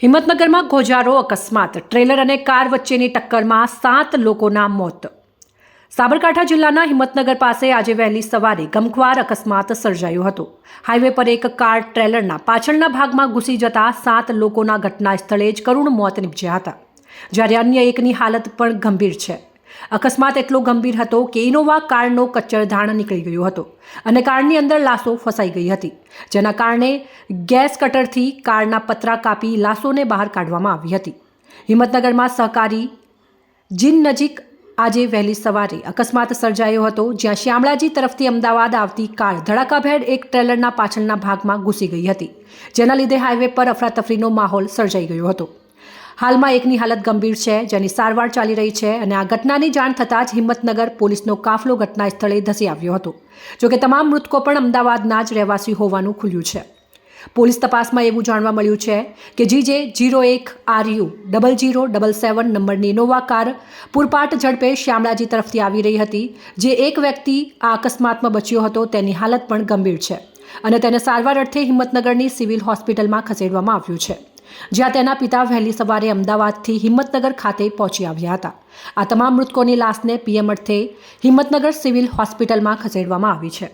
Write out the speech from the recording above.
હિંમતનગરમાં ગોજારો અકસ્માત, ટ્રેલર અને કાર વચ્ચેની ટક્કરમાં 7 લોકોના મોત. સાબરકાંઠા જિલ્લાના હિંમતનગર પાસે આજે વહેલી સવારે ગમખ્વાર અકસ્માત સર્જાયો હતો. હાઈવે પર એક કાર ટ્રેલરના પાછળના ભાગમાં ઘૂસી જતા 7 લોકોના ઘટના સ્થળે જ કરુણ મોત નીપજ્યા હતા, જ્યારે અન્ય એકની હાલત પણ ગંભીર છે. અકસ્માત એટલો ગંભીર હતો કે ઇનોવા કારનો કચ્ચરધાણ નીકળી ગયો હતો અને કારની અંદર લાશો ફસાઈ ગઈ હતી, જેના કારણે ગેસ કટરથી કારના પતરા કાપી લાશોને બહાર કાઢવામાં આવી હતી. હિંમતનગરમાં સહકારી જીન નજીક આજે વહેલી સવારે અકસ્માત સર્જાયો હતો, જ્યાં શામળાજી તરફથી અમદાવાદ આવતી કાર ધડાકાભેર એક ટ્રેલરના પાછળના ભાગમાં ઘૂસી ગઈ હતી, જેના લીધે હાઈવે પર અફરાતફરીનો માહોલ સર્જાઈ ગયો હતો. હાલમાં એકની હાલત ગંભીર છે, જેની સારવાર ચાલી રહી છે અને આ ઘટનાની જાણ થતાં જ હિંમતનગર પોલીસનો કાફલો ઘટના સ્થળે ધસી આવ્યો હતો. જોકે તમામ મૃતકો પણ અમદાવાદના જ રહેવાસી હોવાનું ખુલ્યું છે. પોલીસ તપાસમાં એવું જાણવા મળ્યું છે કે GJ01RU 0077 નંબરની ઇનોવા કાર પૂરપાટ ઝડપે શામળાજી તરફથી આવી રહી હતી. જે એક વ્યક્તિ આ અકસ્માતમાં બચ્યો હતો, તેની હાલત પણ ગંભીર છે અને તેને સારવાર અર્થે હિંમતનગરની સિવિલ હોસ્પિટલમાં ખસેડવામાં આવ્યું છે, જ્યાં તેના પિતા વહેલી સવારે અમદાવાદથી હિંમતનગર ખાતે પહોંચી આવ્યા હતા. આ તમામ મૃતકોની લાશને PM અર્થે હિંમતનગર સિવિલ હોસ્પિટલમાં ખસેડવામાં આવી છે.